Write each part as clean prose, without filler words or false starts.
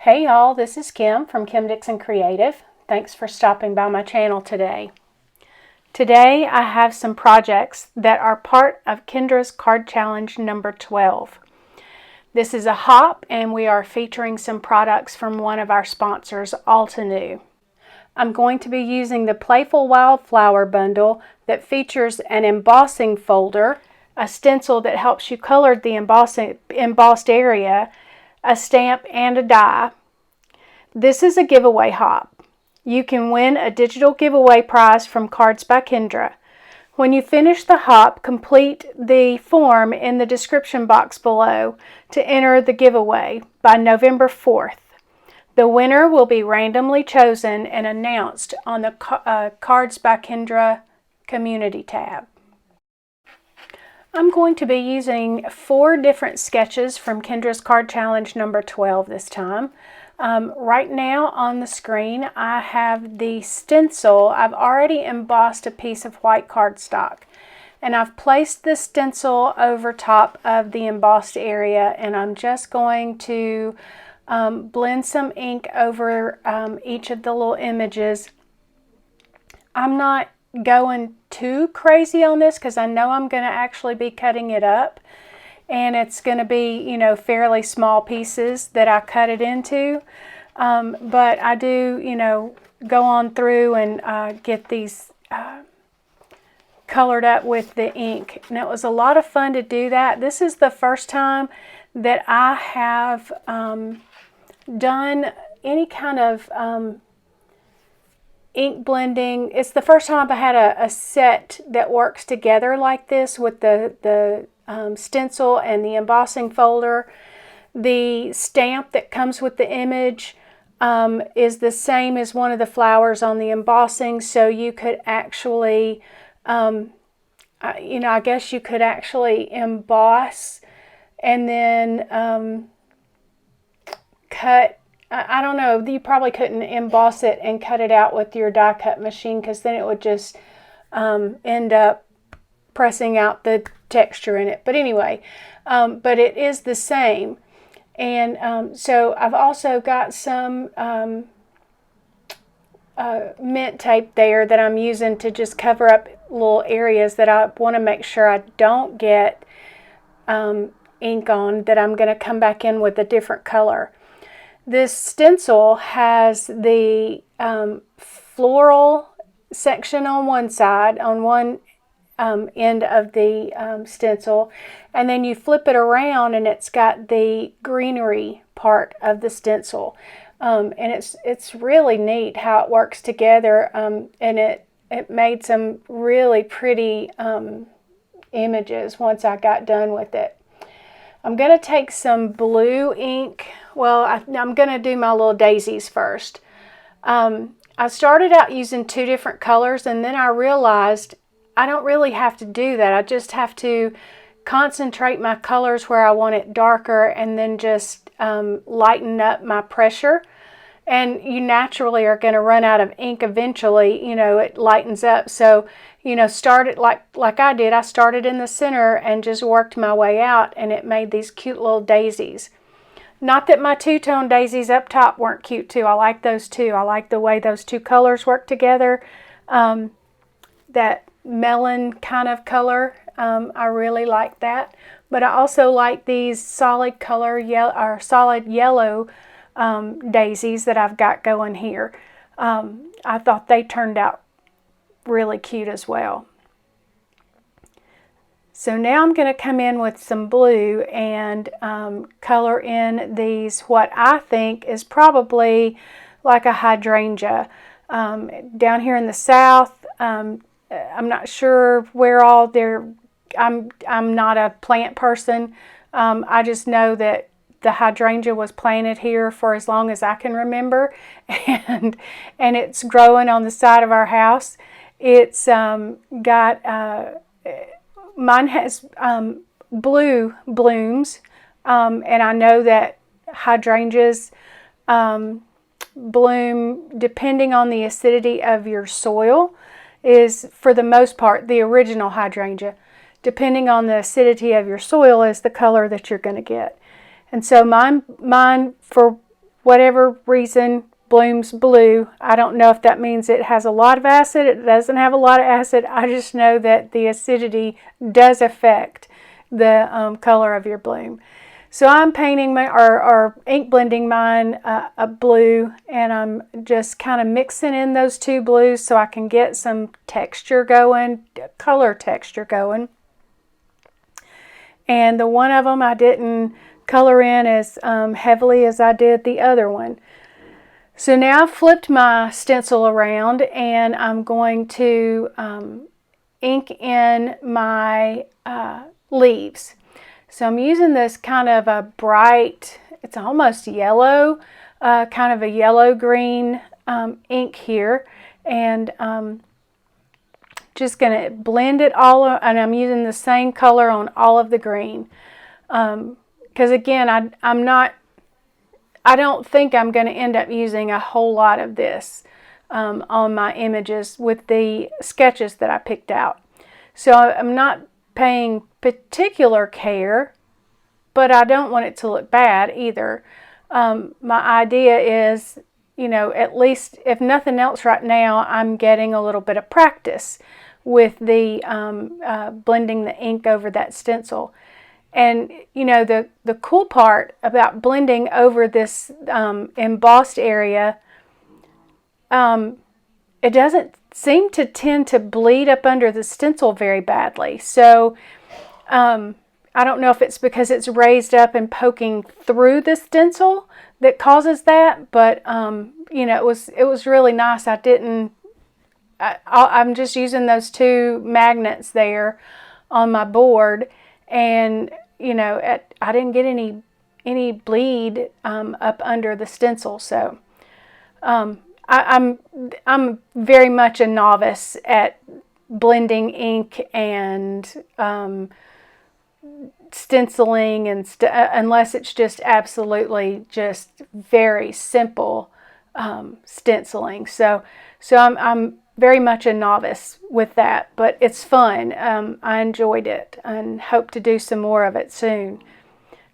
Hey y'all, this is Kim from Kim Dixon Creative. Thanks for stopping by my channel today. Today I have some projects that are part of Kendra's card challenge number 12. This is a hop and we are featuring some products from one of our sponsors, Altenew. I'm going to be using the Playful Wildflower bundle that features an embossing folder, a stencil that helps you color the embossed area, a stamp, and a die. This is a giveaway hop. You can win a digital giveaway prize from Cards by Kendra. When you finish the hop, complete the form in the description box below to enter the giveaway by November 4th. The winner will be randomly chosen and announced on the Cards by Kendra community tab. I'm going to be using 4 different sketches from Kendra's card challenge number 12 this time. Right now on the screen I have the stencil. I've already embossed a piece of white cardstock and I've placed the stencil over top of the embossed area, and I'm just going to blend some ink over each of the little images. I'm not going too crazy on this because I know I'm going to actually be cutting it up, and it's going to be, fairly small pieces that I cut it into. But I do, go on through and get these colored up with the ink. And it was a lot of fun to do that. This is the first time that I have done any kind of ink blending. It's the first time I had a set that works together like this with the stencil and the embossing folder. The stamp that comes with the image is the same as one of the flowers on the embossing, so you could actually I guess you could actually emboss and then cut. I don't know, you probably couldn't emboss it and cut it out with your die cut machine, because then it would just end up pressing out the texture in it. But anyway, but it is the same. And so I've also got some mint tape there that I'm using to just cover up little areas that I want to make sure I don't get ink on, that I'm going to come back in with a different color. This stencil has the floral section on one side, on one end of the stencil, and then you flip it around and it's got the greenery part of the stencil. And it's really neat how it works together, and it made some really pretty images once I got done with it. I'm going to take some blue ink. Well, I'm going to do my little daisies first. I started out using 2 different colors, and then I realized I don't really have to do that. I just have to concentrate my colors where I want it darker, and then just lighten up my pressure. And you naturally are going to run out of ink eventually. It lightens up. So, start it like I did. I started in the center and just worked my way out, and it made these cute little daisies. Not that my two-tone daisies up top weren't cute too. I like those too. I like the way those 2 colors work together. That melon kind of color, I really like that. But I also like these solid color or solid yellow daisies that I've got going here. I thought they turned out really cute as well. So now I'm going to come in with some blue and color in these, what I think is probably like a hydrangea. Down here in the south, I'm not sure where all they're. I'm not a plant person. I just know that the hydrangea was planted here for as long as I can remember, and it's growing on the side of our house. It's got mine has blue blooms, and I know that hydrangeas bloom depending on the acidity of your soil. Is for the most part the original hydrangea. Depending on the acidity of your soil is the color that you're going to get. And so mine for whatever reason, blooms blue. I don't know if that means it has a lot of acid, it doesn't have a lot of acid. I just know that the acidity does affect the color of your bloom. So I'm painting or ink blending mine a blue, and I'm just kind of mixing in those two blues so I can get some texture going, color texture going. And the one of them I didn't color in as heavily as I did the other one. So now I've flipped my stencil around, and I'm going to ink in my leaves. So I'm using this kind of a bright, it's almost yellow, kind of a yellow-green ink here. And just going to blend it all, and I'm using the same color on all of the green. Because again, I don't think I'm going to end up using a whole lot of this on my images with the sketches that I picked out. So I'm not paying particular care, but I don't want it to look bad either. My idea is, at least if nothing else right now, I'm getting a little bit of practice with the blending the ink over that stencil. And the cool part about blending over this embossed area, it doesn't seem to tend to bleed up under the stencil very badly. So I don't know if it's because it's raised up and poking through the stencil that causes that, but it was really nice. I'm just using those two magnets there on my board, and I didn't get any bleed up under the stencil. So I'm very much a novice at blending ink and stenciling, and unless it's just absolutely just very simple stenciling. So I'm very much a novice with that, but it's fun. I enjoyed it and hope to do some more of it soon.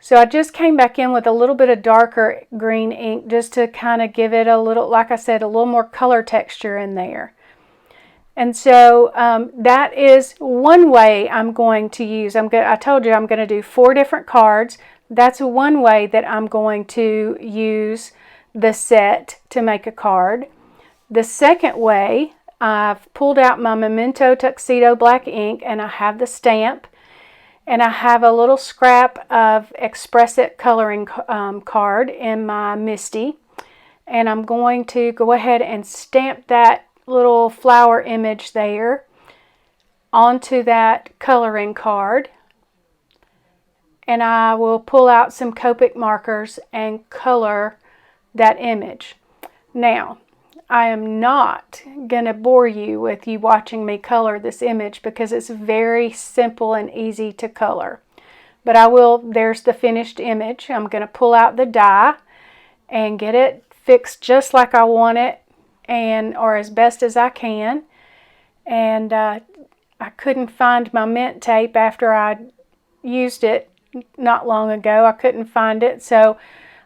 So I just came back in with a little bit of darker green ink just to kind of give it a little, like I said, a little more color texture in there. And so that is one way I'm going to use. I told you I'm going to do 4 different cards. That's one way that I'm going to use the set to make a card. The second way, I've pulled out my Memento Tuxedo black ink, and I have the stamp, and I have a little scrap of Express It coloring card in my Misty, and I'm going to go ahead and stamp that little flower image there onto that coloring card, and I will pull out some Copic markers and color that image. Now, I am not going to bore you with you watching me color this image because it's very simple and easy to color. But there's the finished image. I'm going to pull out the die and get it fixed just like I want it, or as best as I can. And I couldn't find my mint tape after I used it not long ago. I couldn't find it, so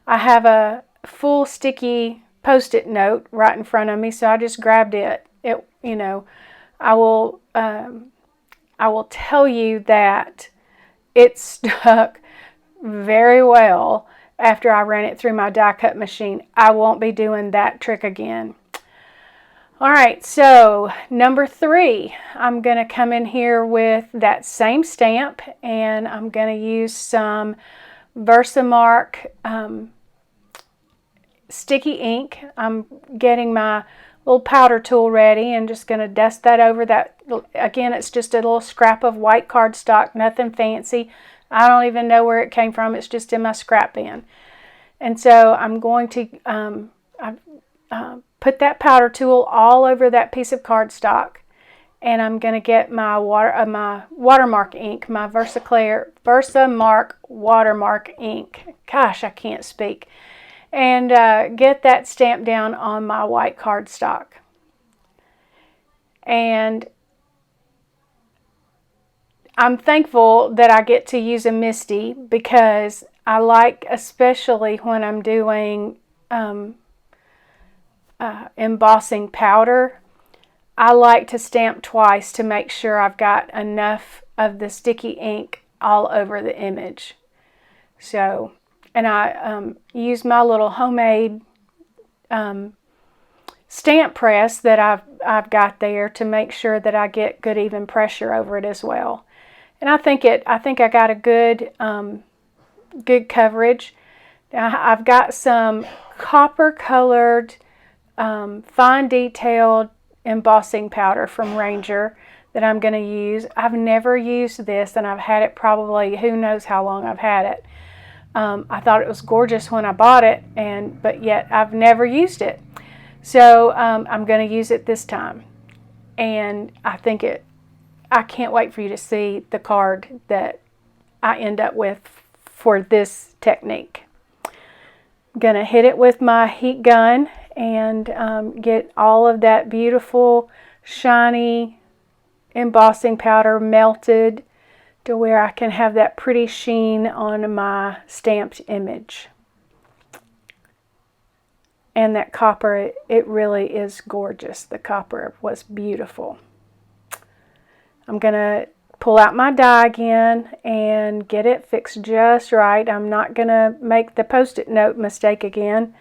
I have a full sticky Post-it note right in front of me, so I just grabbed it. I will tell you that it stuck very well after I ran it through my die cut machine. I won't be doing that trick again. All right, so number 3, I'm going to come in here with that same stamp, and I'm going to use some Versamark sticky ink. I'm getting my little powder tool ready and just going to dust that over that. Again, it's just a little scrap of white cardstock, nothing fancy. I don't even know where it came from. It's just in my scrap bin. And so I'm going to put that powder tool all over that piece of cardstock, and I'm going to get my watermark ink, my Versamark watermark ink. Gosh, I can't speak. And get that stamped down on my white cardstock. And I'm thankful that I get to use a Misty because I like, especially when I'm doing embossing powder, I like to stamp twice to make sure I've got enough of the sticky ink all over the image. So, and I use my little homemade stamp press that I've got there to make sure that I get good even pressure over it as well. And I think I got a good good coverage. I've got some copper colored fine detailed embossing powder from Ranger that I'm going to use. I've never used this, and I've had it probably who knows how long I've had it. I thought it was gorgeous when I bought it, but yet I've never used it. So I'm going to use it this time, and I can't wait for you to see the card that I end up with for this technique. I'm going to hit it with my heat gun and get all of that beautiful shiny embossing powder melted to where I can have that pretty sheen on my stamped image. And that copper, it really is gorgeous. The copper was beautiful. I'm going to pull out my die again and get it fixed just right. I'm not going to make the Post-it note mistake again,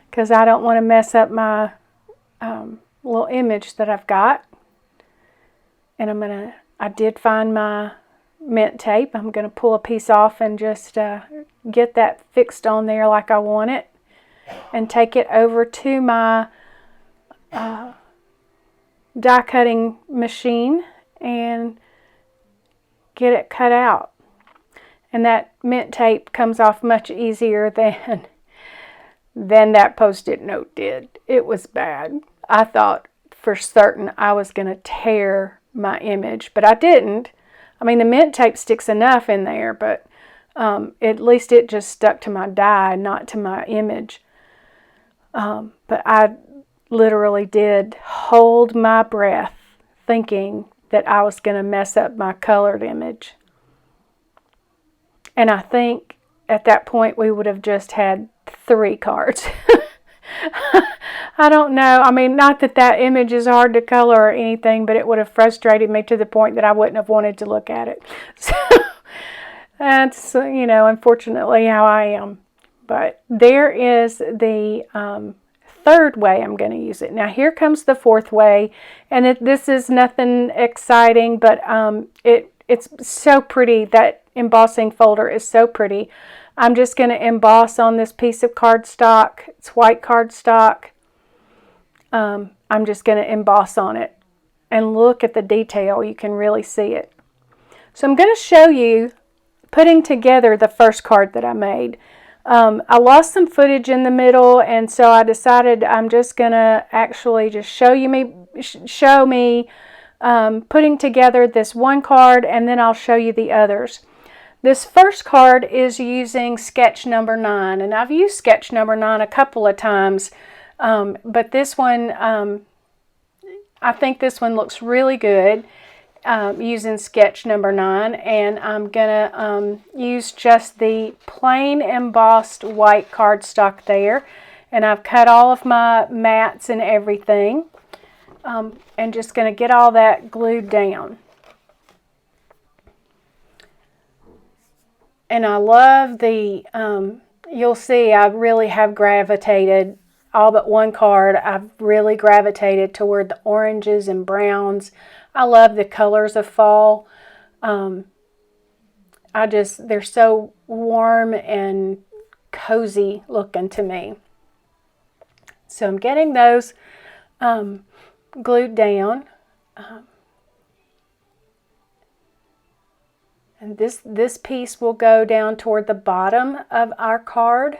because I don't want to mess up my little image that I've got. And I did find my mint tape. I'm going to pull a piece off and just get that fixed on there like I want it, and take it over to my die cutting machine and get it cut out. And that mint tape comes off much easier than that Post-it note did. It was bad. I thought for certain I was going to tear my image, but I didn't. I mean, the mint tape sticks enough in there, but at least it just stuck to my die, not to my image. But I literally did hold my breath thinking that I was going to mess up my colored image. And I think at that point we would have just had 3 cards. I don't know. I mean, not that image is hard to color or anything, but it would have frustrated me to the point that I wouldn't have wanted to look at it. So that's, unfortunately how I am. But there is the 3rd way I'm going to use it. Now here comes the 4th way, and this is nothing exciting, but it's so pretty. That embossing folder is so pretty. I'm just going to emboss on this piece of cardstock. It's white cardstock. I'm just going to emboss on it, and look at the detail. You can really see it. So I'm going to show you putting together the first card that I made. I lost some footage in the middle, and so I decided I'm just going to actually just show me putting together this one card, and then I'll show you the others. This first card is using sketch number 9, and I've used sketch number 9 a couple of times, but this one, I think this one looks really good using sketch number 9, and I'm going to use just the plain embossed white cardstock there, and I've cut all of my mats and everything, and just going to get all that glued down. And I love the, you'll see I really have gravitated, all but one card, I've really gravitated toward the oranges and browns. I love the colors of fall. They're so warm and cozy looking to me. So I'm getting those glued down. And this piece will go down toward the bottom of our card.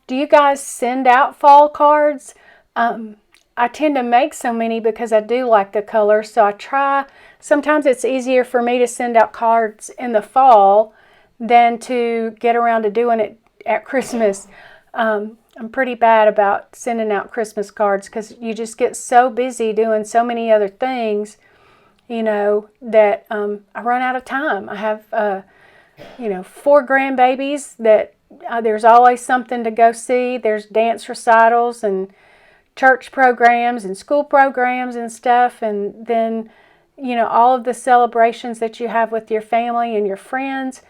Do you guys send out fall cards? I tend to make so many because I do like the color, so I try. Sometimes it's easier for me to send out cards in the fall than to get around to doing it at Christmas. I'm pretty bad about sending out Christmas cards because you just get so busy doing so many other things, that I run out of time. I have 4 grandbabies that there's always something to go see. There's dance recitals and church programs and school programs and stuff. And then, all of the celebrations that you have with your family and your friends.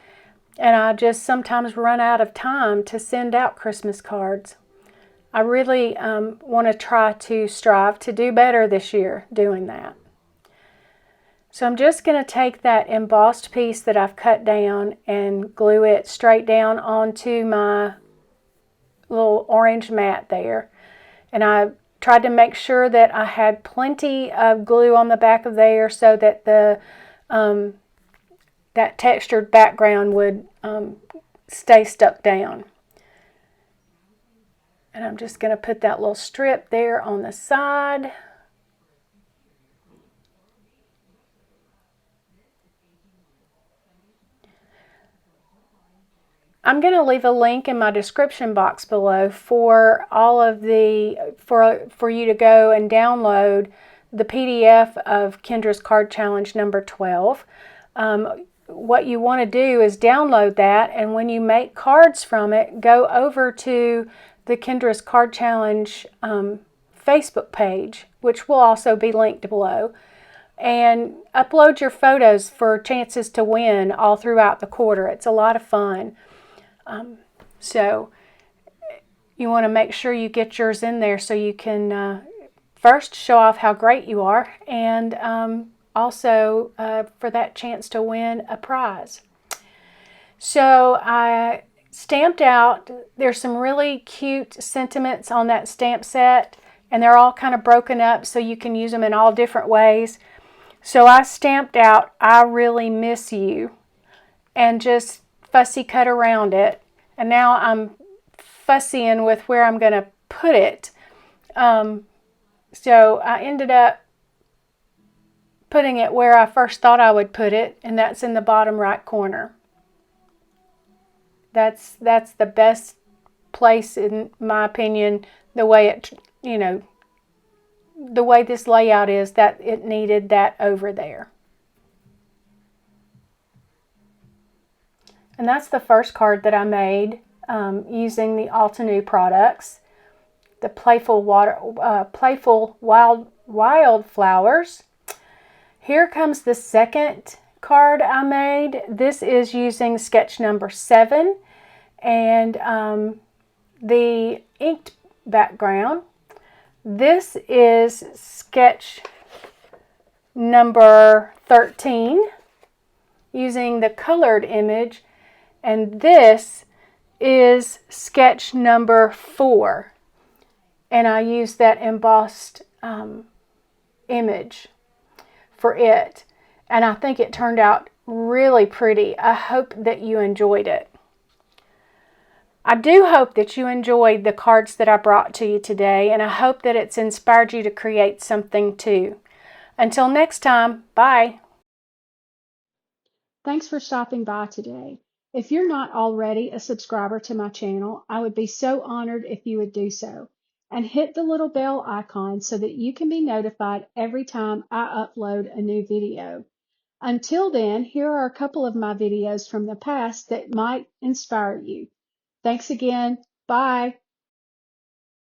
And I just sometimes run out of time to send out Christmas cards. I really want to strive to do better this year doing that. So I'm just going to take that embossed piece that I've cut down and glue it straight down onto my little orange mat there. And I tried to make sure that I had plenty of glue on the back of there so that that textured background would stay stuck down. And I'm just going to put that little strip there on the side. I'm going to leave a link in my description box below for all of for you to go and download the PDF of Kendra's Card Challenge number 12. What you want to do is download that, and when you make cards from it, go over to the Kendra's Card Challenge Facebook page, which will also be linked below, and upload your photos for chances to win all throughout the quarter. It's a lot of fun. So you want to make sure you get yours in there so you can first show off how great you are, and also for that chance to win a prize. So I stamped out, there's some really cute sentiments on that stamp set, and they're all kind of broken up so you can use them in all different ways. So I stamped out "I really miss you" and just fussy cut around it, and now I'm fussying with where I'm going to put it. So I ended up putting it where I first thought I would put it, and that's in the bottom right corner. That's the best place, in my opinion, the way the way this layout is, that it needed that over there. And that's the first card that I made using the Altenew products, the Playful Wildflowers. Here comes the second card I made. This is using sketch number 7 and the inked background. This is sketch number 13 using the colored image. And this is sketch number 4. And I used that embossed image for it. And I think it turned out really pretty. I hope that you enjoyed it. I do hope that you enjoyed the cards that I brought to you today, and I hope that it's inspired you to create something too. Until next time, bye. Thanks for stopping by today. If you're not already a subscriber to my channel, I would be so honored if you would do so. And hit the little bell icon so that you can be notified every time I upload a new video. Until then, here are a couple of my videos from the past that might inspire you. Thanks again. Bye.